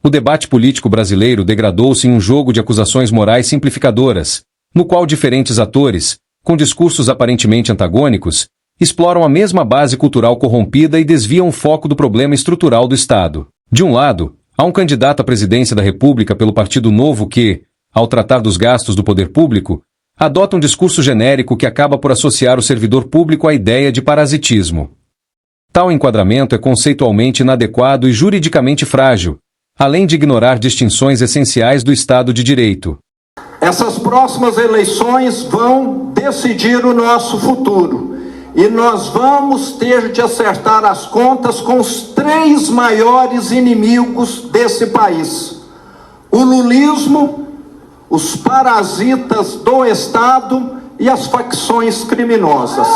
O debate político brasileiro degradou-se em um jogo de acusações morais simplificadoras, no qual diferentes atores, com discursos aparentemente antagônicos, exploram a mesma base cultural corrompida e desviam o foco do problema estrutural do Estado. De um lado, há um candidato à presidência da República pelo Partido Novo que, ao tratar dos gastos do poder público, adota um discurso genérico que acaba por associar o servidor público à ideia de parasitismo. Tal enquadramento é conceitualmente inadequado e juridicamente frágil, além de ignorar distinções essenciais do Estado de Direito. Essas próximas eleições vão decidir o nosso futuro e nós vamos ter de acertar as contas com os 3 maiores inimigos desse país: o lulismo, os parasitas do Estado e as facções criminosas.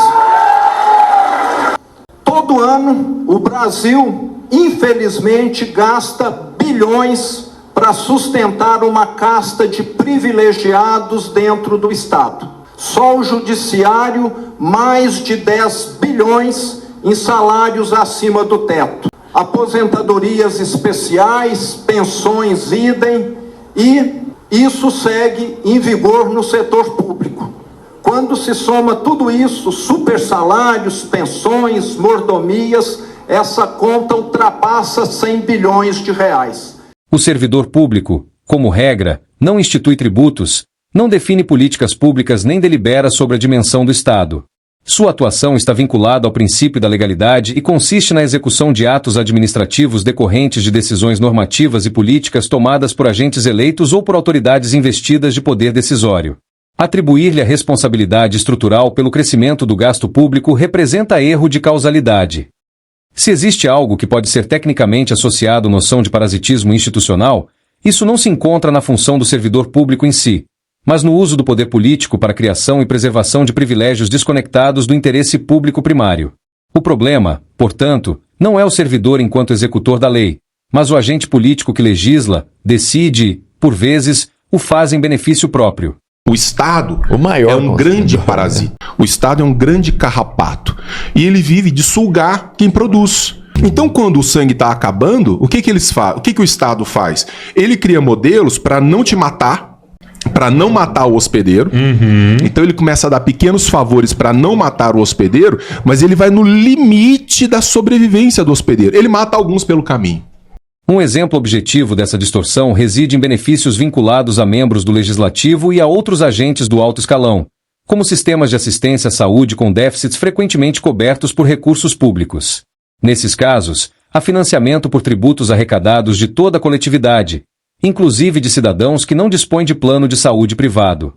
Todo ano, o Brasil, infelizmente, gasta bilhões para sustentar uma casta de privilegiados dentro do Estado. Só o judiciário, mais de 10 bilhões em salários acima do teto. Aposentadorias especiais, pensões idem, e isso segue em vigor no setor público. Quando se soma tudo isso, supersalários, pensões, mordomias, essa conta ultrapassa 100 bilhões de reais. O servidor público, como regra, não institui tributos, não define políticas públicas nem delibera sobre a dimensão do Estado. Sua atuação está vinculada ao princípio da legalidade e consiste na execução de atos administrativos decorrentes de decisões normativas e políticas tomadas por agentes eleitos ou por autoridades investidas de poder decisório. Atribuir-lhe a responsabilidade estrutural pelo crescimento do gasto público representa erro de causalidade. Se existe algo que pode ser tecnicamente associado à noção de parasitismo institucional, isso não se encontra na função do servidor público em si, mas no uso do poder político para a criação e preservação de privilégios desconectados do interesse público primário. O problema, portanto, não é o servidor enquanto executor da lei, mas o agente político que legisla, decide e, por vezes, o faz em benefício próprio. O Estado é um grande parasita. O Estado é um grande carrapato. E ele vive de sugar quem produz. Então, quando o sangue está acabando, o que o Estado faz? Ele cria modelos para não te matar, para não matar o hospedeiro. Então ele começa a dar pequenos favores para não matar o hospedeiro, mas ele vai no limite da sobrevivência do hospedeiro. Ele mata alguns pelo caminho. Um exemplo objetivo dessa distorção reside em benefícios vinculados a membros do Legislativo e a outros agentes do alto escalão, como sistemas de assistência à saúde com déficits frequentemente cobertos por recursos públicos. Nesses casos, há financiamento por tributos arrecadados de toda a coletividade, inclusive de cidadãos que não dispõem de plano de saúde privado.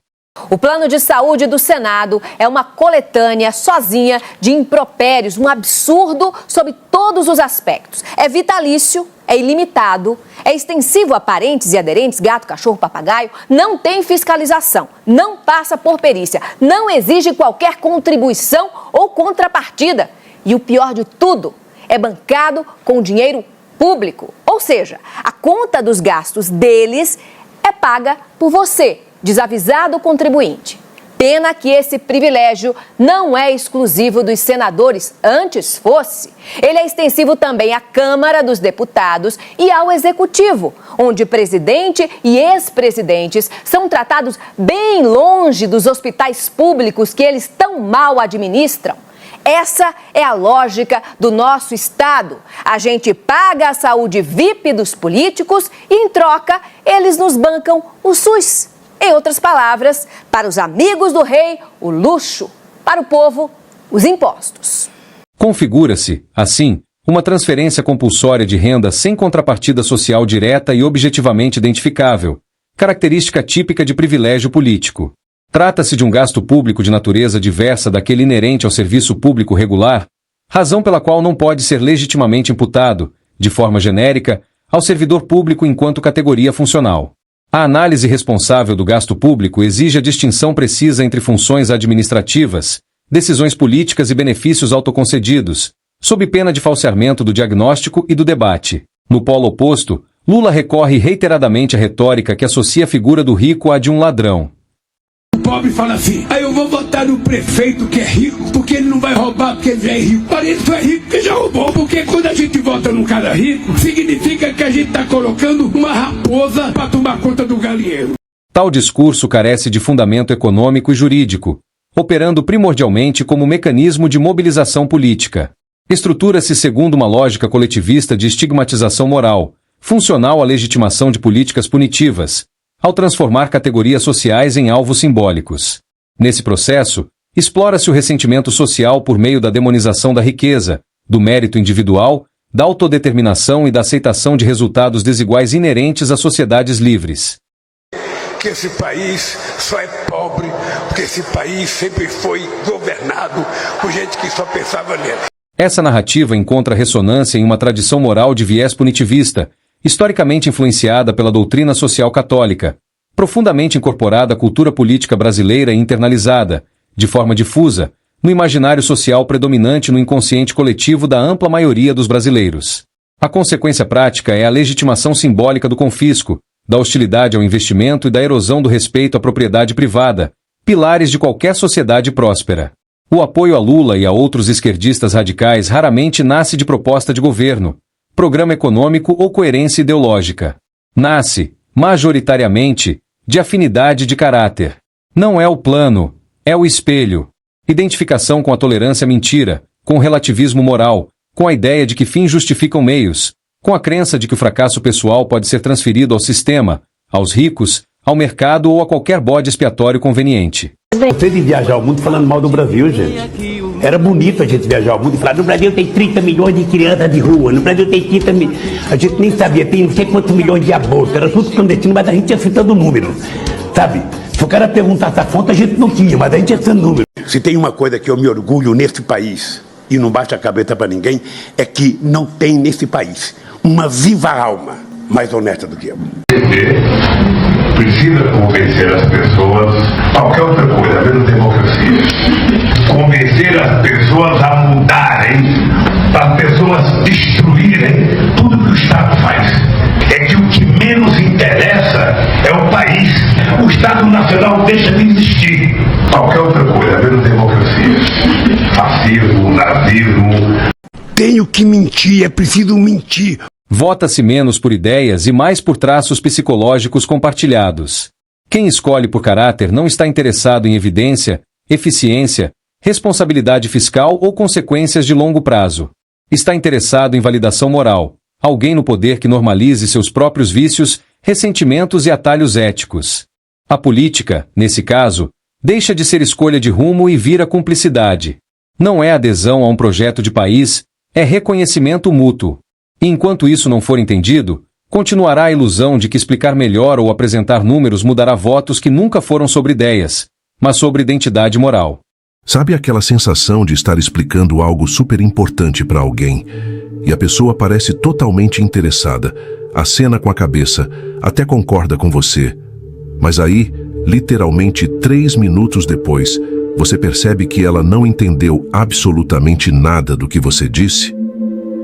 O plano de saúde do Senado é uma coletânea sozinha de impropérios, um absurdo sob todos os aspectos. É vitalício, é ilimitado, é extensivo a parentes e aderentes, gato, cachorro, papagaio, não tem fiscalização, não passa por perícia, não exige qualquer contribuição ou contrapartida. E o pior de tudo, é bancado com dinheiro público. Ou seja, a conta dos gastos deles é paga por você, desavisado contribuinte. Pena que esse privilégio não é exclusivo dos senadores, antes fosse. Ele é extensivo também à Câmara dos Deputados e ao Executivo, onde presidente e ex-presidentes são tratados bem longe dos hospitais públicos que eles tão mal administram. Essa é a lógica do nosso Estado. A gente paga a saúde VIP dos políticos e, em troca, eles nos bancam o SUS. Em outras palavras, para os amigos do rei, o luxo. Para o povo, os impostos. Configura-se, assim, uma transferência compulsória de renda sem contrapartida social direta e objetivamente identificável, característica típica de privilégio político. Trata-se de um gasto público de natureza diversa daquele inerente ao serviço público regular, razão pela qual não pode ser legitimamente imputado, de forma genérica, ao servidor público enquanto categoria funcional. A análise responsável do gasto público exige a distinção precisa entre funções administrativas, decisões políticas e benefícios autoconcedidos, sob pena de falseamento do diagnóstico e do debate. No polo oposto, Lula recorre reiteradamente à retórica que associa a figura do rico à de um ladrão. O pobre fala assim, aí eu vou votar no prefeito que é rico, porque ele não vai roubar porque ele já é rico. Para ele só é rico porque já roubou. Porque quando a gente vota num cara rico, significa que a gente está colocando uma raposa para tomar conta do galinheiro. Tal discurso carece de fundamento econômico e jurídico, operando primordialmente como mecanismo de mobilização política. Estrutura-se segundo uma lógica coletivista de estigmatização moral, funcional à legitimação de políticas punitivas, ao transformar categorias sociais em alvos simbólicos. Nesse processo, explora-se o ressentimento social por meio da demonização da riqueza, do mérito individual, da autodeterminação e da aceitação de resultados desiguais inerentes a sociedades livres. Que esse país só é pobre porque esse país sempre foi governado por gente que só pensava nele. Essa narrativa encontra ressonância em uma tradição moral de viés punitivista, historicamente influenciada pela doutrina social católica, profundamente incorporada à cultura política brasileira e internalizada, de forma difusa, no imaginário social predominante no inconsciente coletivo da ampla maioria dos brasileiros. A consequência prática é a legitimação simbólica do confisco, da hostilidade ao investimento e da erosão do respeito à propriedade privada, pilares de qualquer sociedade próspera. O apoio a Lula e a outros esquerdistas radicais raramente nasce de proposta de governo, programa econômico ou coerência ideológica. Nasce, majoritariamente, de afinidade de caráter. Não é o plano, é o espelho. Identificação com a tolerância à mentira, com o relativismo moral, com a ideia de que fins justificam meios, com a crença de que o fracasso pessoal pode ser transferido ao sistema, aos ricos, ao mercado ou a qualquer bode expiatório conveniente. Você de viajar ao mundo falando mal do Brasil, gente. Era bonito a gente viajar ao mundo e falar, no Brasil tem 30 milhões de crianças de rua, no Brasil tem 30 milhões. A gente nem sabia, tem não sei quantos milhões de abortos, era tudo clandestino, mas a gente ia citando o número, sabe? Se o cara perguntasse a fonte, a gente não tinha, mas a gente ia citando o número. Se tem uma coisa que eu me orgulho nesse país, e não baixa a cabeça para ninguém, é que não tem nesse país uma viva alma mais honesta do que eu. Precisa convencer as pessoas, qualquer outra coisa, menos democracia. Convencer as pessoas a mudarem, para as pessoas destruírem tudo que o Estado faz. É que o que menos interessa é o país. O Estado Nacional deixa de existir. Qualquer outra coisa, menos democracia. Fascismo, nazismo. Tenho que mentir, é preciso mentir. Vota-se menos por ideias e mais por traços psicológicos compartilhados. Quem escolhe por caráter não está interessado em evidência, eficiência, responsabilidade fiscal ou consequências de longo prazo. Está interessado em validação moral, alguém no poder que normalize seus próprios vícios, ressentimentos e atalhos éticos. A política, nesse caso, deixa de ser escolha de rumo e vira cumplicidade. Não é adesão a um projeto de país, é reconhecimento mútuo. E enquanto isso não for entendido, continuará a ilusão de que explicar melhor ou apresentar números mudará votos que nunca foram sobre ideias, mas sobre identidade moral. Sabe aquela sensação de estar explicando algo super importante para alguém e a pessoa parece totalmente interessada, acena com a cabeça, até concorda com você, mas aí, literalmente 3 minutos depois, você percebe que ela não entendeu absolutamente nada do que você disse?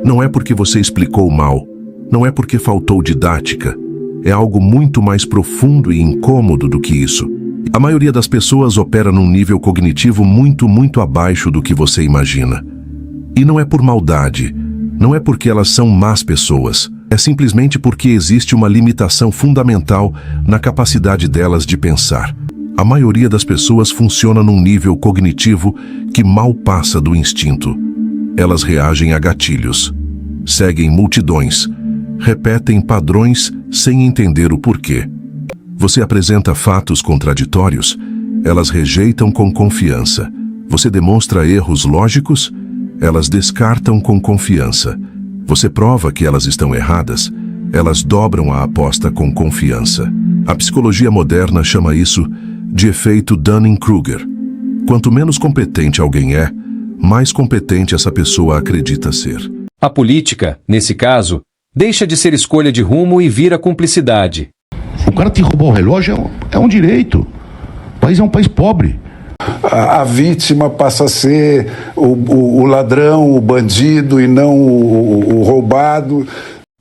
Não é porque você explicou mal, não é porque faltou didática, é algo muito mais profundo e incômodo do que isso. A maioria das pessoas opera num nível cognitivo muito abaixo do que você imagina. E não é por maldade, não é porque elas são más pessoas, é simplesmente porque existe uma limitação fundamental na capacidade delas de pensar. A maioria das pessoas funciona num nível cognitivo que mal passa do instinto. Elas reagem a gatilhos, seguem multidões, repetem padrões sem entender o porquê. Você apresenta fatos contraditórios, elas rejeitam com confiança. Você demonstra erros lógicos, elas descartam com confiança. Você prova que elas estão erradas, elas dobram a aposta com confiança. A psicologia moderna chama isso de efeito Dunning-Kruger. Quanto menos competente alguém é, mais competente essa pessoa acredita ser. A política, nesse caso, deixa de ser escolha de rumo e vira cumplicidade. O cara te roubar o relógio é um direito. O país é um país pobre. A vítima passa a ser o ladrão, o bandido e não o roubado.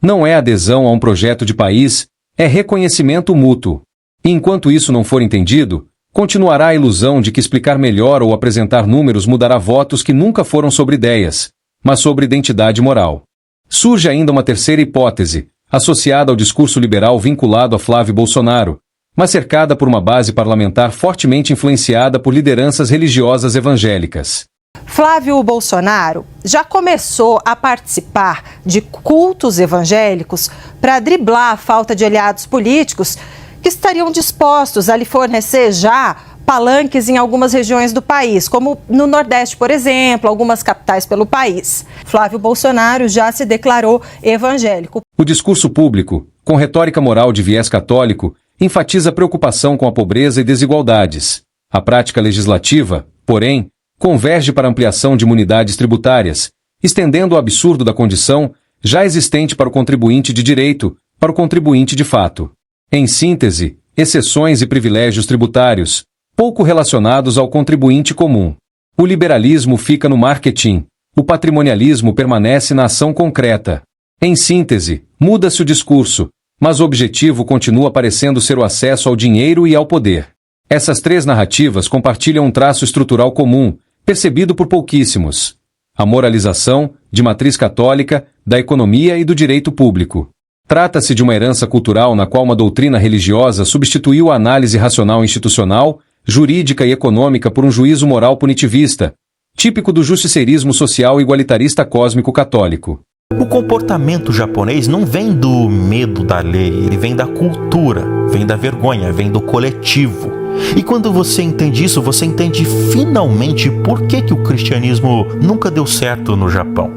Não é adesão a um projeto de país, é reconhecimento mútuo. E enquanto isso não for entendido, Continuará a ilusão de que explicar melhor ou apresentar números mudará votos que nunca foram sobre ideias, mas sobre identidade moral. Surge ainda uma terceira hipótese, associada ao discurso liberal vinculado a Flávio Bolsonaro, mas cercada por uma base parlamentar fortemente influenciada por lideranças religiosas evangélicas. Flávio Bolsonaro já começou a participar de cultos evangélicos para driblar a falta de aliados políticos que estariam dispostos a lhe fornecer já palanques em algumas regiões do país, como no Nordeste, por exemplo, algumas capitais pelo país. Flávio Bolsonaro já se declarou evangélico. O discurso público, com retórica moral de viés católico, enfatiza a preocupação com a pobreza e desigualdades. A prática legislativa, porém, converge para a ampliação de imunidades tributárias, estendendo o absurdo da condição já existente para o contribuinte de direito para o contribuinte de fato. Em síntese, exceções e privilégios tributários, pouco relacionados ao contribuinte comum. O liberalismo fica no marketing, o patrimonialismo permanece na ação concreta. Em síntese, muda-se o discurso, mas o objetivo continua parecendo ser o acesso ao dinheiro e ao poder. Essas três narrativas compartilham um traço estrutural comum, percebido por pouquíssimos: a moralização, de matriz católica, da economia e do direito público. Trata-se de uma herança cultural na qual uma doutrina religiosa substituiu a análise racional institucional, jurídica e econômica por um juízo moral punitivista, típico do justiceirismo social igualitarista cósmico católico. O comportamento japonês não vem do medo da lei, ele vem da cultura, vem da vergonha, vem do coletivo. E quando você entende isso, você entende finalmente por que o cristianismo nunca deu certo no Japão.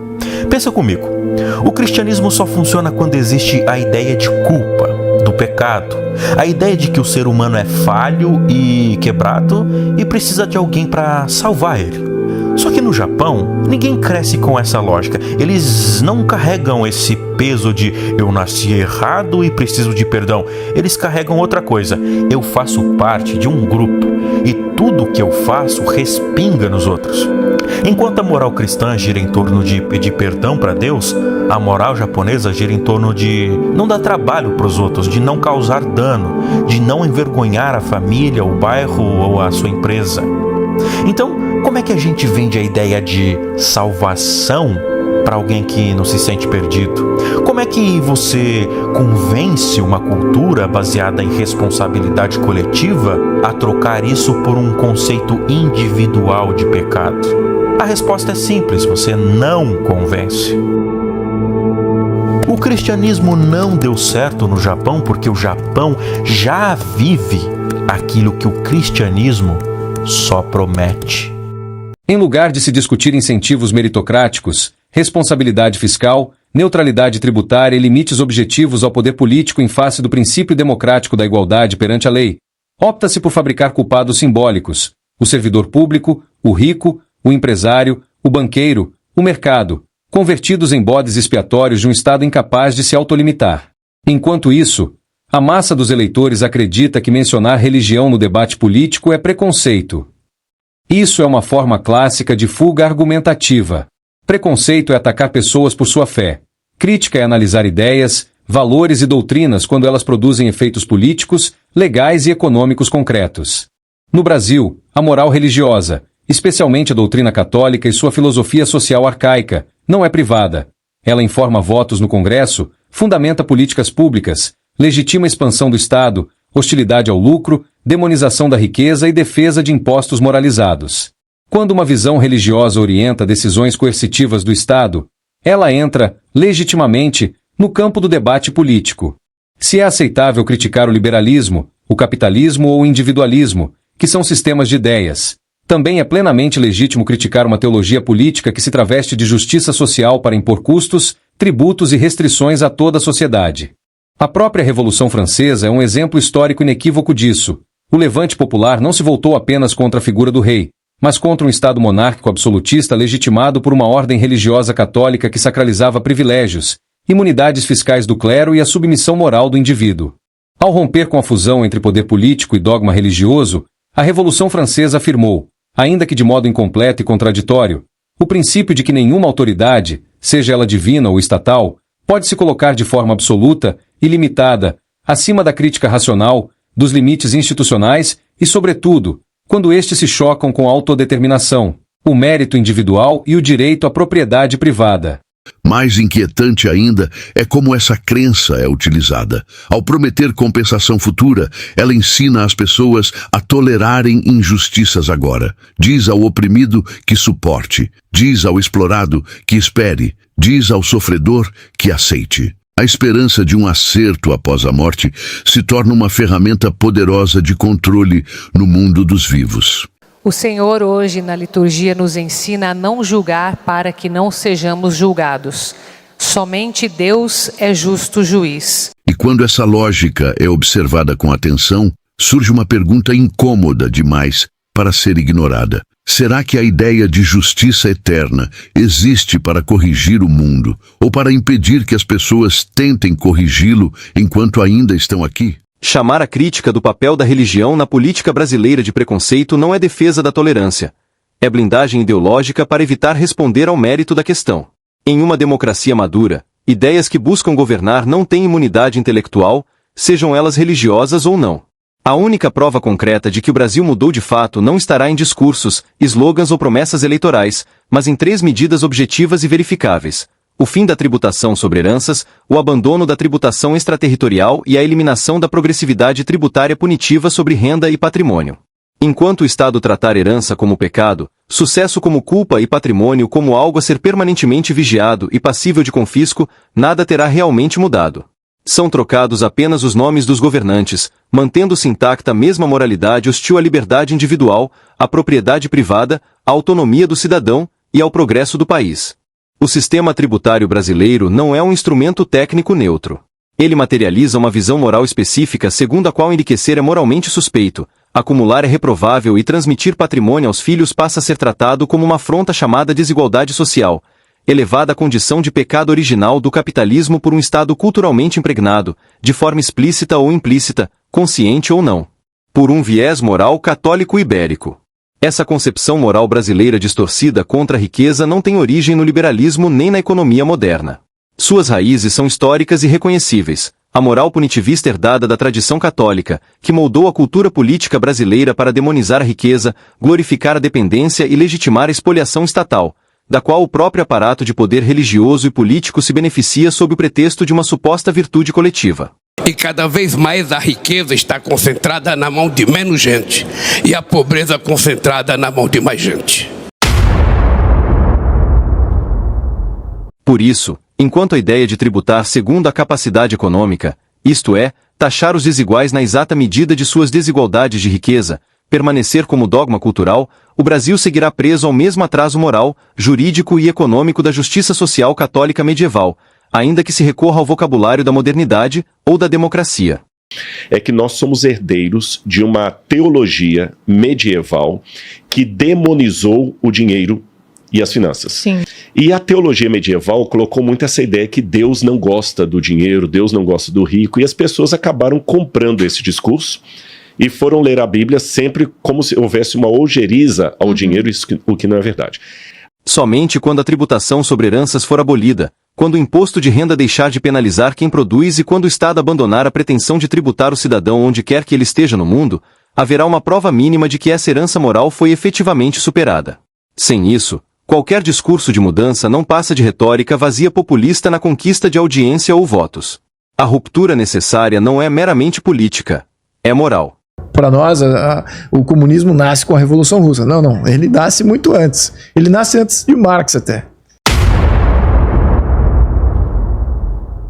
Pensa comigo, o cristianismo só funciona quando existe a ideia de culpa, do pecado, a ideia de que o ser humano é falho e quebrado e precisa de alguém para salvar ele. Só que no Japão, ninguém cresce com essa lógica. Eles não carregam esse peso de eu nasci errado e preciso de perdão. Eles carregam outra coisa. Eu faço parte de um grupo e tudo que eu faço respinga nos outros. Enquanto a moral cristã gira em torno de pedir perdão para Deus, a moral japonesa gira em torno de não dar trabalho para os outros, de não causar dano, de não envergonhar a família, o bairro ou a sua empresa. Então, como é que a gente vende a ideia de salvação para alguém que não se sente perdido? Como é que você convence uma cultura baseada em responsabilidade coletiva a trocar isso por um conceito individual de pecado? A resposta é simples, você não convence. O cristianismo não deu certo no Japão porque o Japão já vive aquilo que o cristianismo só promete. Em lugar de se discutir incentivos meritocráticos, responsabilidade fiscal, neutralidade tributária e limites objetivos ao poder político em face do princípio democrático da igualdade perante a lei, opta-se por fabricar culpados simbólicos: o servidor público, o rico, o empresário, o banqueiro, o mercado, convertidos em bodes expiatórios de um Estado incapaz de se autolimitar. Enquanto isso, a massa dos eleitores acredita que mencionar religião no debate político é preconceito. Isso é uma forma clássica de fuga argumentativa. Preconceito é atacar pessoas por sua fé. Crítica é analisar ideias, valores e doutrinas quando elas produzem efeitos políticos, legais e econômicos concretos. No Brasil, a moral religiosa, especialmente a doutrina católica e sua filosofia social arcaica, não é privada. Ela informa votos no Congresso, fundamenta políticas públicas, legitima a expansão do Estado, hostilidade ao lucro, demonização da riqueza e defesa de impostos moralizados. Quando uma visão religiosa orienta decisões coercitivas do Estado, ela entra, legitimamente, no campo do debate político. Se é aceitável criticar o liberalismo, o capitalismo ou o individualismo, que são sistemas de ideias, também é plenamente legítimo criticar uma teologia política que se traveste de justiça social para impor custos, tributos e restrições a toda a sociedade. A própria Revolução Francesa é um exemplo histórico inequívoco disso. O levante popular não se voltou apenas contra a figura do rei, mas contra um Estado monárquico absolutista legitimado por uma ordem religiosa católica que sacralizava privilégios, imunidades fiscais do clero e a submissão moral do indivíduo. Ao romper com a fusão entre poder político e dogma religioso, a Revolução Francesa afirmou, ainda que de modo incompleto e contraditório, o princípio de que nenhuma autoridade, seja ela divina ou estatal, pode se colocar de forma absoluta, ilimitada, acima da crítica racional, dos limites institucionais e, sobretudo, quando estes se chocam com a autodeterminação, o mérito individual e o direito à propriedade privada. Mais inquietante ainda é como essa crença é utilizada. Ao prometer compensação futura, ela ensina as pessoas a tolerarem injustiças agora. Diz ao oprimido que suporte. Diz ao explorado que espere. Diz ao sofredor que aceite. A esperança de um acerto após a morte se torna uma ferramenta poderosa de controle no mundo dos vivos. O Senhor hoje na liturgia nos ensina a não julgar para que não sejamos julgados. Somente Deus é justo juiz. E quando essa lógica é observada com atenção, surge uma pergunta incômoda demais para ser ignorada. Será que a ideia de justiça eterna existe para corrigir o mundo ou para impedir que as pessoas tentem corrigi-lo enquanto ainda estão aqui? Chamar a crítica do papel da religião na política brasileira de preconceito não é defesa da tolerância. É blindagem ideológica para evitar responder ao mérito da questão. Em uma democracia madura, ideias que buscam governar não têm imunidade intelectual, sejam elas religiosas ou não. A única prova concreta de que o Brasil mudou de fato não estará em discursos, slogans ou promessas eleitorais, mas em 3 medidas objetivas e verificáveis: o fim da tributação sobre heranças, o abandono da tributação extraterritorial e a eliminação da progressividade tributária punitiva sobre renda e patrimônio. Enquanto o Estado tratar herança como pecado, sucesso como culpa e patrimônio como algo a ser permanentemente vigiado e passível de confisco, nada terá realmente mudado. São trocados apenas os nomes dos governantes, mantendo-se intacta a mesma moralidade hostil à liberdade individual, à propriedade privada, à autonomia do cidadão e ao progresso do país. O sistema tributário brasileiro não é um instrumento técnico neutro. Ele materializa uma visão moral específica segundo a qual enriquecer é moralmente suspeito, acumular é reprovável e transmitir patrimônio aos filhos passa a ser tratado como uma afronta chamada desigualdade social, elevada à condição de pecado original do capitalismo por um Estado culturalmente impregnado, de forma explícita ou implícita, consciente ou não, por um viés moral católico ibérico. Essa concepção moral brasileira distorcida contra a riqueza não tem origem no liberalismo nem na economia moderna. Suas raízes são históricas e reconhecíveis. A moral punitivista herdada da tradição católica, que moldou a cultura política brasileira para demonizar a riqueza, glorificar a dependência e legitimar a espoliação estatal, da qual o próprio aparato de poder religioso e político se beneficia sob o pretexto de uma suposta virtude coletiva. E cada vez mais a riqueza está concentrada na mão de menos gente e a pobreza concentrada na mão de mais gente. Por isso, enquanto a ideia de tributar segundo a capacidade econômica, isto é, taxar os desiguais na exata medida de suas desigualdades de riqueza, permanecer como dogma cultural, o Brasil seguirá preso ao mesmo atraso moral, jurídico e econômico da justiça social católica medieval, ainda que se recorra ao vocabulário da modernidade ou da democracia. É que nós somos herdeiros de uma teologia medieval que demonizou o dinheiro e as finanças. Sim. E a teologia medieval colocou muito essa ideia que Deus não gosta do dinheiro, Deus não gosta do rico, e as pessoas acabaram comprando esse discurso e foram ler a Bíblia sempre como se houvesse uma ojeriza ao dinheiro, o que não é verdade. Somente quando a tributação sobre heranças for abolida, quando o imposto de renda deixar de penalizar quem produz e quando o Estado abandonar a pretensão de tributar o cidadão onde quer que ele esteja no mundo, haverá uma prova mínima de que essa herança moral foi efetivamente superada. Sem isso, qualquer discurso de mudança não passa de retórica vazia populista na conquista de audiência ou votos. A ruptura necessária não é meramente política, é moral. Para nós, o comunismo nasce com a Revolução Russa. Não, ele nasce muito antes. Ele nasce antes de Marx até.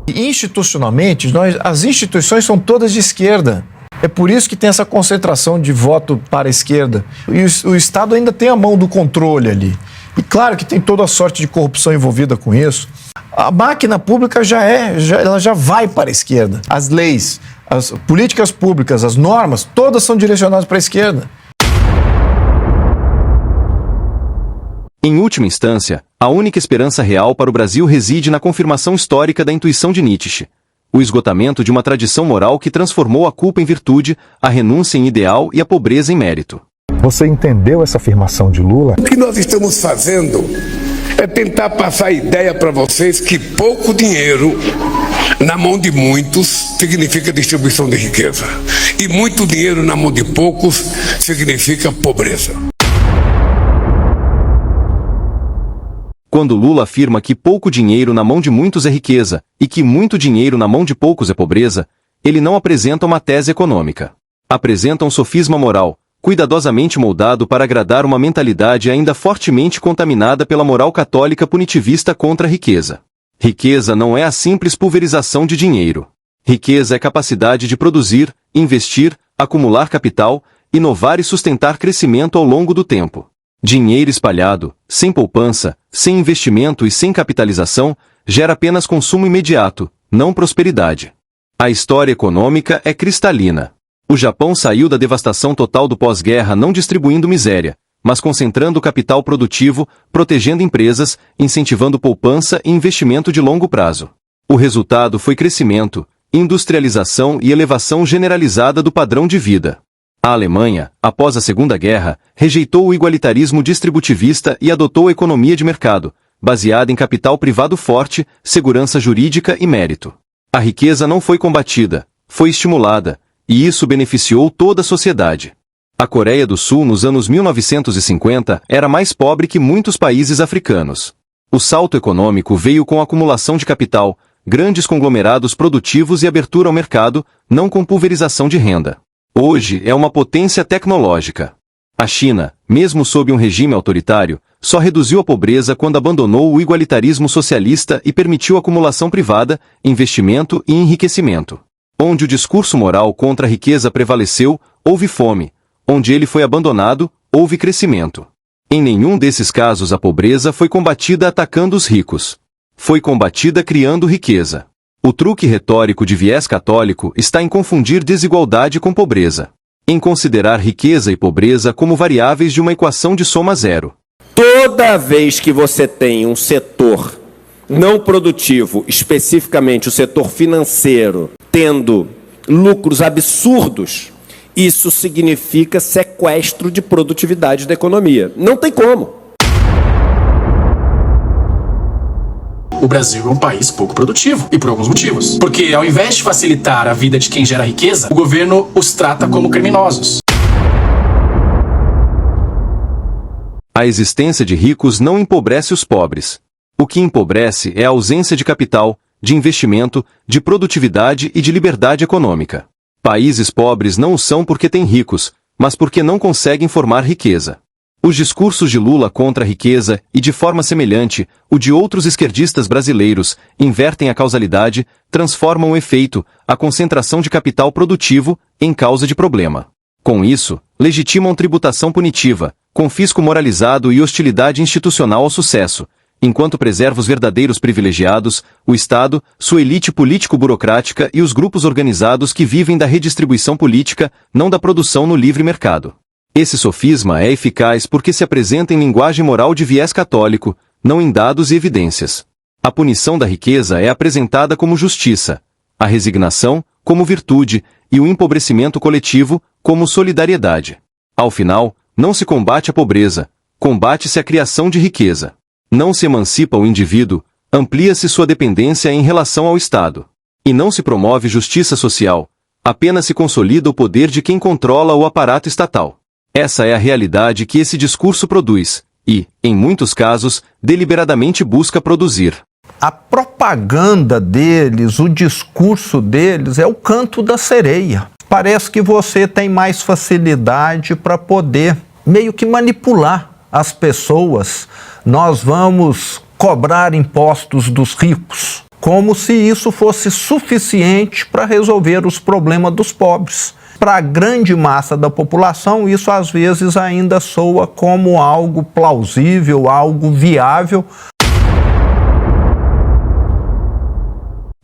Institucionalmente, as instituições são todas de esquerda. É por isso que tem essa concentração de voto para a esquerda. E o Estado ainda tem a mão do controle ali. E claro que tem toda a sorte de corrupção envolvida com isso. A máquina pública ela já vai para a esquerda. As leis, as políticas públicas, as normas, todas são direcionadas para a esquerda. Em última instância, a única esperança real para o Brasil reside na confirmação histórica da intuição de Nietzsche. O esgotamento de uma tradição moral que transformou a culpa em virtude, a renúncia em ideal e a pobreza em mérito. Você entendeu essa afirmação de Lula? O que nós estamos fazendo é tentar passar a ideia para vocês que pouco dinheiro na mão de muitos significa distribuição de riqueza. E muito dinheiro na mão de poucos significa pobreza. Quando Lula afirma que pouco dinheiro na mão de muitos é riqueza e que muito dinheiro na mão de poucos é pobreza, ele não apresenta uma tese econômica. Apresenta um sofisma moral, cuidadosamente moldado para agradar uma mentalidade ainda fortemente contaminada pela moral católica punitivista contra a riqueza. Riqueza não é a simples pulverização de dinheiro. Riqueza é capacidade de produzir, investir, acumular capital, inovar e sustentar crescimento ao longo do tempo. Dinheiro espalhado, sem poupança, sem investimento e sem capitalização, gera apenas consumo imediato, não prosperidade. A história econômica é cristalina. O Japão saiu da devastação total do pós-guerra não distribuindo miséria, mas concentrando o capital produtivo, protegendo empresas, incentivando poupança e investimento de longo prazo. O resultado foi crescimento, industrialização e elevação generalizada do padrão de vida. A Alemanha, após a Segunda Guerra, rejeitou o igualitarismo distributivista e adotou a economia de mercado, baseada em capital privado forte, segurança jurídica e mérito. A riqueza não foi combatida, foi estimulada, e isso beneficiou toda a sociedade. A Coreia do Sul nos anos 1950 era mais pobre que muitos países africanos. O salto econômico veio com a acumulação de capital, grandes conglomerados produtivos e abertura ao mercado, não com pulverização de renda. Hoje é uma potência tecnológica. A China, mesmo sob um regime autoritário, só reduziu a pobreza quando abandonou o igualitarismo socialista e permitiu acumulação privada, investimento e enriquecimento. Onde o discurso moral contra a riqueza prevaleceu, houve fome. Onde ele foi abandonado, houve crescimento. Em nenhum desses casos a pobreza foi combatida atacando os ricos. Foi combatida criando riqueza. O truque retórico de viés católico está em confundir desigualdade com pobreza. Em considerar riqueza e pobreza como variáveis de uma equação de soma zero. Toda vez que você tem um setor não produtivo, especificamente o setor financeiro, tendo lucros absurdos, isso significa sequestro de produtividade da economia. Não tem como. O Brasil é um país pouco produtivo, e por alguns motivos. Porque ao invés de facilitar a vida de quem gera riqueza, o governo os trata como criminosos. A existência de ricos não empobrece os pobres. O que empobrece é a ausência de capital, de investimento, de produtividade e de liberdade econômica. Países pobres não o são porque têm ricos, mas porque não conseguem formar riqueza. Os discursos de Lula contra a riqueza e, de forma semelhante, o de outros esquerdistas brasileiros, invertem a causalidade, transformam o efeito, a concentração de capital produtivo, em causa de problema. Com isso, legitimam tributação punitiva, confisco moralizado e hostilidade institucional ao sucesso, enquanto preserva os verdadeiros privilegiados, o Estado, sua elite político-burocrática e os grupos organizados que vivem da redistribuição política, não da produção no livre mercado. Esse sofisma é eficaz porque se apresenta em linguagem moral de viés católico, não em dados e evidências. A punição da riqueza é apresentada como justiça, a resignação, como virtude, e o empobrecimento coletivo, como solidariedade. Ao final, não se combate a pobreza, combate-se a criação de riqueza. Não se emancipa o indivíduo, amplia-se sua dependência em relação ao Estado. E não se promove justiça social, apenas se consolida o poder de quem controla o aparato estatal. Essa é a realidade que esse discurso produz, e, em muitos casos, deliberadamente busca produzir. A propaganda deles, o discurso deles é o canto da sereia. Parece que você tem mais facilidade para poder meio que manipular as pessoas. Nós vamos cobrar impostos dos ricos, como se isso fosse suficiente para resolver os problemas dos pobres. Para a grande massa da população, isso às vezes ainda soa como algo plausível, algo viável.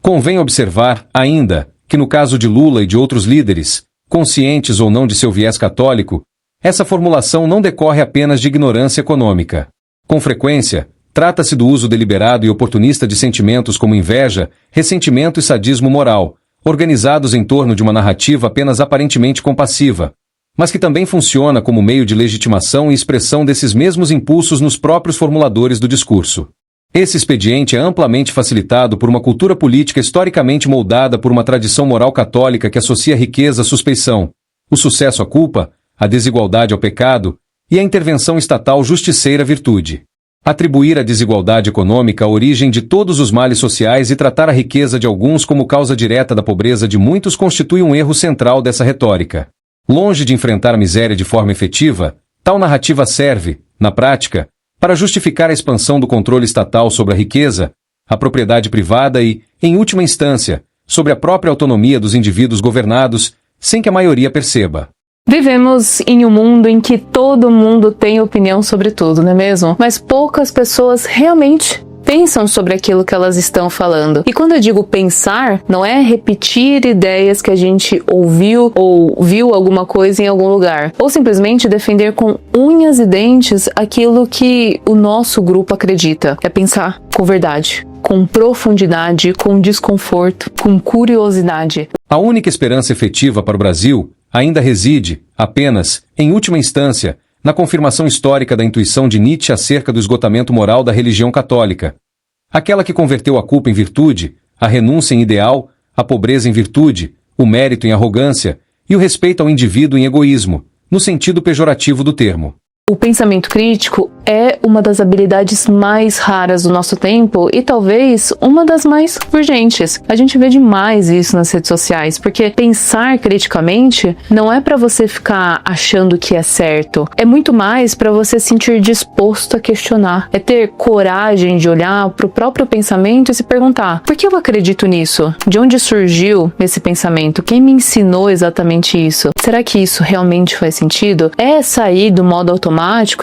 Convém observar, ainda, que no caso de Lula e de outros líderes, conscientes ou não de seu viés católico, essa formulação não decorre apenas de ignorância econômica. Com frequência, trata-se do uso deliberado e oportunista de sentimentos como inveja, ressentimento e sadismo moral, organizados em torno de uma narrativa apenas aparentemente compassiva, mas que também funciona como meio de legitimação e expressão desses mesmos impulsos nos próprios formuladores do discurso. Esse expediente é amplamente facilitado por uma cultura política historicamente moldada por uma tradição moral católica que associa a riqueza à suspeição, o sucesso à culpa, a desigualdade ao pecado e a intervenção estatal justiceira à virtude. Atribuir à desigualdade econômica a origem de todos os males sociais e tratar a riqueza de alguns como causa direta da pobreza de muitos constitui um erro central dessa retórica. Longe de enfrentar a miséria de forma efetiva, tal narrativa serve, na prática, para justificar a expansão do controle estatal sobre a riqueza, a propriedade privada e, em última instância, sobre a própria autonomia dos indivíduos governados, sem que a maioria perceba. Vivemos em um mundo em que todo mundo tem opinião sobre tudo, não é mesmo? Mas poucas pessoas realmente pensam sobre aquilo que elas estão falando. E quando eu digo pensar, não é repetir ideias que a gente ouviu ou viu alguma coisa em algum lugar, ou simplesmente defender com unhas e dentes aquilo que o nosso grupo acredita. É pensar com verdade, com profundidade, com desconforto, com curiosidade. A única esperança efetiva para o Brasil ainda reside, apenas, em última instância, na confirmação histórica da intuição de Nietzsche acerca do esgotamento moral da religião católica. Aquela que converteu a culpa em virtude, a renúncia em ideal, a pobreza em virtude, o mérito em arrogância e o respeito ao indivíduo em egoísmo, no sentido pejorativo do termo. O pensamento crítico é uma das habilidades mais raras do nosso tempo e talvez uma das mais urgentes. A gente vê demais isso nas redes sociais, porque pensar criticamente não é para você ficar achando que é certo, é muito mais para você se sentir disposto a questionar, é ter coragem de olhar para o próprio pensamento e se perguntar: por que eu acredito nisso? De onde surgiu esse pensamento? Quem me ensinou exatamente isso? Será que isso realmente faz sentido? É sair do modo automático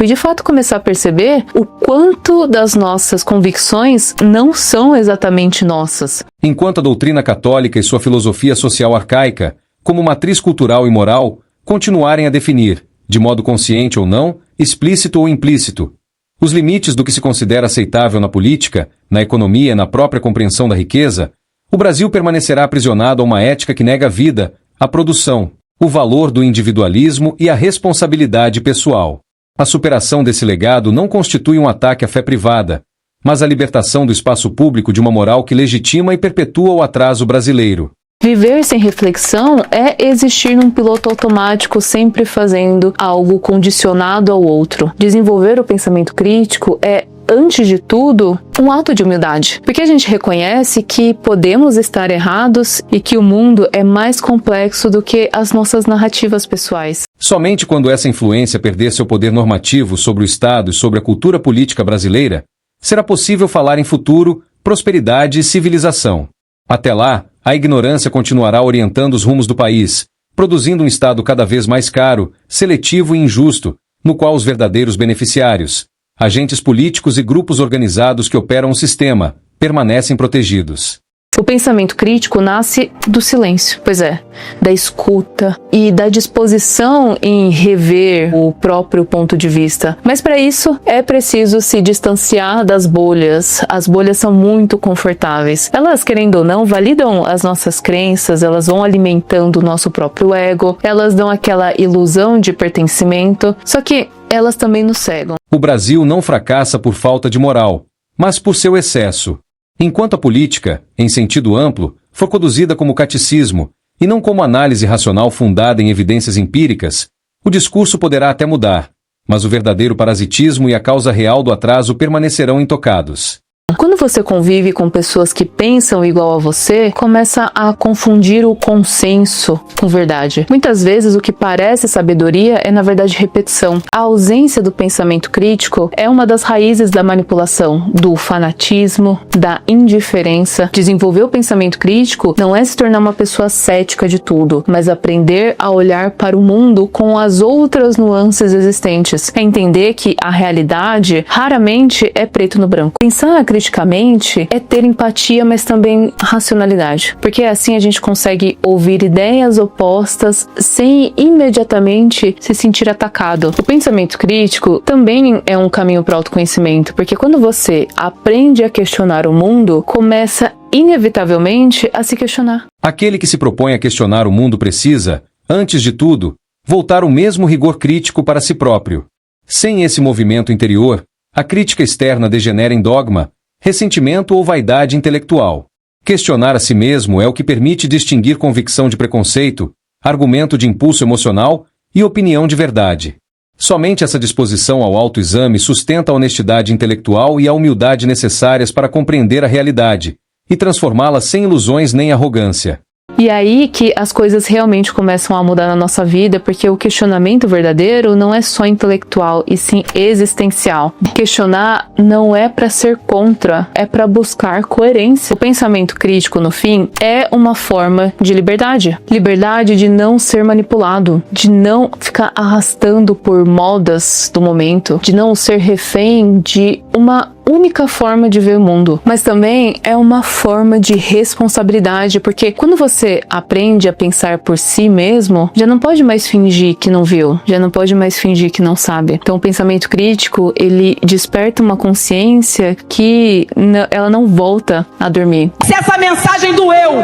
e de fato começar a perceber o quanto das nossas convicções não são exatamente nossas. Enquanto a doutrina católica e sua filosofia social arcaica, como matriz cultural e moral, continuarem a definir, de modo consciente ou não, explícito ou implícito, os limites do que se considera aceitável na política, na economia e na própria compreensão da riqueza, o Brasil permanecerá aprisionado a uma ética que nega a vida, a produção, o valor do individualismo e a responsabilidade pessoal. A superação desse legado não constitui um ataque à fé privada, mas a libertação do espaço público de uma moral que legitima e perpetua o atraso brasileiro. Viver sem reflexão é existir num piloto automático, sempre fazendo algo condicionado ao outro. Desenvolver o pensamento crítico é, antes de tudo, um ato de humildade, porque a gente reconhece que podemos estar errados e que o mundo é mais complexo do que as nossas narrativas pessoais. Somente quando essa influência perder seu poder normativo sobre o Estado e sobre a cultura política brasileira, será possível falar em futuro, prosperidade e civilização. Até lá, a ignorância continuará orientando os rumos do país, produzindo um Estado cada vez mais caro, seletivo e injusto, no qual os verdadeiros beneficiários, agentes políticos e grupos organizados que operam o sistema, permanecem protegidos. O pensamento crítico nasce do silêncio, pois é, da escuta e da disposição em rever o próprio ponto de vista. Mas para isso é preciso se distanciar das bolhas. As bolhas são muito confortáveis. Elas, querendo ou não, validam as nossas crenças, elas vão alimentando o nosso próprio ego, elas dão aquela ilusão de pertencimento, só que elas também nos cegam. O Brasil não fracassa por falta de moral, mas por seu excesso. Enquanto a política, em sentido amplo, for conduzida como catecismo, e não como análise racional fundada em evidências empíricas, o discurso poderá até mudar, mas o verdadeiro parasitismo e a causa real do atraso permanecerão intocados. Quando você convive com pessoas que pensam igual a você, começa a confundir o consenso com verdade. Muitas vezes o que parece sabedoria é na verdade repetição. A ausência do pensamento crítico é uma das raízes da manipulação, do fanatismo, da indiferença. Desenvolver o pensamento crítico não é se tornar uma pessoa cética de tudo, mas aprender a olhar para o mundo com as outras nuances existentes. É entender que a realidade raramente é preto no branco. Pensar criticamente é ter empatia, mas também racionalidade, porque assim a gente consegue ouvir ideias opostas sem imediatamente se sentir atacado. O pensamento crítico também é um caminho para o autoconhecimento, porque quando você aprende a questionar o mundo, começa inevitavelmente a se questionar. Aquele que se propõe a questionar o mundo precisa, antes de tudo, voltar o mesmo rigor crítico para si próprio. Sem esse movimento interior, a crítica externa degenera em dogma, ressentimento ou vaidade intelectual. Questionar a si mesmo é o que permite distinguir convicção de preconceito, argumento de impulso emocional e opinião de verdade. Somente essa disposição ao autoexame sustenta a honestidade intelectual e a humildade necessárias para compreender a realidade e transformá-la sem ilusões nem arrogância. E aí que as coisas realmente começam a mudar na nossa vida, porque o questionamento verdadeiro não é só intelectual, e sim existencial. Questionar não é para ser contra, é para buscar coerência. O pensamento crítico, no fim, é uma forma de liberdade. Liberdade de não ser manipulado, de não ficar arrastando por modas do momento, de não ser refém de uma única forma de ver o mundo, mas também é uma forma de responsabilidade, porque quando você aprende a pensar por si mesmo, já não pode mais fingir que não viu, já não pode mais fingir que não sabe. Então o pensamento crítico, ele desperta uma consciência que ela não volta a dormir. Se essa mensagem doeu,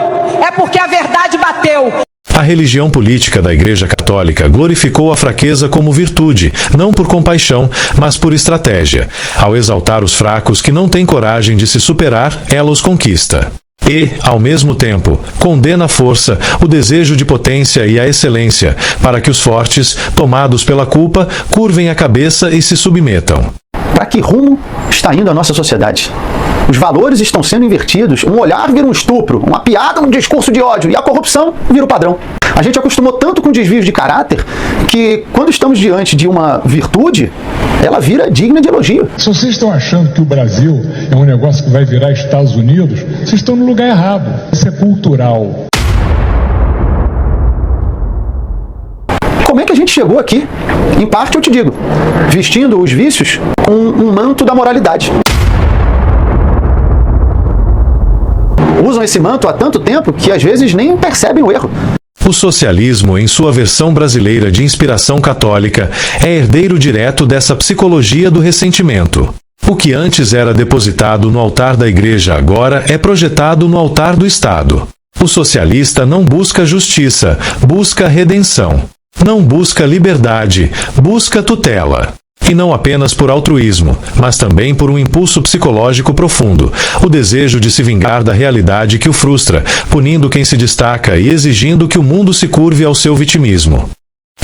é porque a verdade bateu. A religião política da Igreja Católica glorificou a fraqueza como virtude, não por compaixão, mas por estratégia. Ao exaltar os fracos que não têm coragem de se superar, ela os conquista. E, ao mesmo tempo, condena a força, o desejo de potência e a excelência, para que os fortes, tomados pela culpa, curvem a cabeça e se submetam. Para que rumo está indo a nossa sociedade? Os valores estão sendo invertidos, um olhar vira um estupro, uma piada um discurso de ódio e a corrupção vira o padrão. A gente acostumou tanto com desvios de caráter que quando estamos diante de uma virtude, ela vira digna de elogio. Se vocês estão achando que o Brasil é um negócio que vai virar Estados Unidos, vocês estão no lugar errado. Isso é cultural. Como é que a gente chegou aqui? Em parte eu te digo, vestindo os vícios com um manto da moralidade. Usam esse manto há tanto tempo que às vezes nem percebem o erro. O socialismo, em sua versão brasileira de inspiração católica, é herdeiro direto dessa psicologia do ressentimento. O que antes era depositado no altar da igreja agora é projetado no altar do Estado. O socialista não busca justiça, busca redenção. Não busca liberdade, busca tutela. E não apenas por altruísmo, mas também por um impulso psicológico profundo, o desejo de se vingar da realidade que o frustra, punindo quem se destaca e exigindo que o mundo se curve ao seu vitimismo.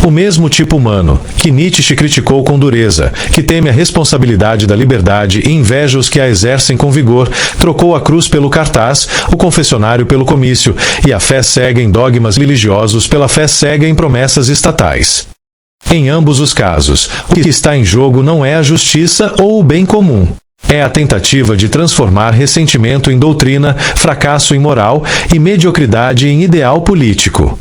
O mesmo tipo humano, que Nietzsche criticou com dureza, que teme a responsabilidade da liberdade e inveja os que a exercem com vigor, trocou a cruz pelo cartaz, o confessionário pelo comício e a fé cega em dogmas religiosos pela fé cega em promessas estatais. Em ambos os casos, o que está em jogo não é a justiça ou o bem comum. É a tentativa de transformar ressentimento em doutrina, fracasso em moral e mediocridade em ideal político.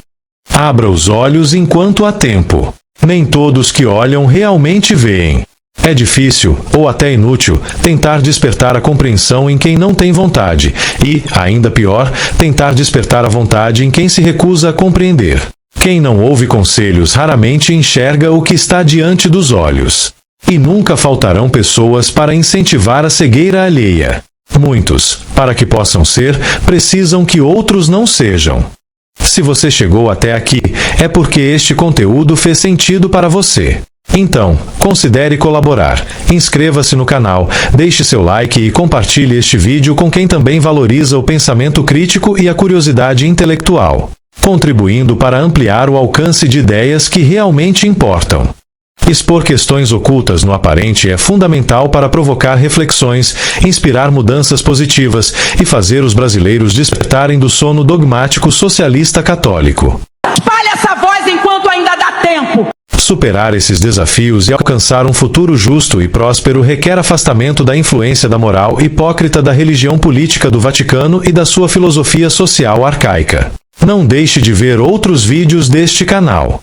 Abra os olhos enquanto há tempo. Nem todos que olham realmente veem. É difícil, ou até inútil, tentar despertar a compreensão em quem não tem vontade e, ainda pior, tentar despertar a vontade em quem se recusa a compreender. Quem não ouve conselhos raramente enxerga o que está diante dos olhos. E nunca faltarão pessoas para incentivar a cegueira alheia. Muitos, para que possam ser, precisam que outros não sejam. Se você chegou até aqui, é porque este conteúdo fez sentido para você. Então, considere colaborar, inscreva-se no canal, deixe seu like e compartilhe este vídeo com quem também valoriza o pensamento crítico e a curiosidade intelectual, contribuindo para ampliar o alcance de ideias que realmente importam. Expor questões ocultas no aparente é fundamental para provocar reflexões, inspirar mudanças positivas e fazer os brasileiros despertarem do sono dogmático socialista católico. Espalhe essa voz enquanto ainda dá tempo. Superar esses desafios e alcançar um futuro justo e próspero requer afastamento da influência da moral hipócrita da religião política do Vaticano e da sua filosofia social arcaica. Não deixe de ver outros vídeos deste canal.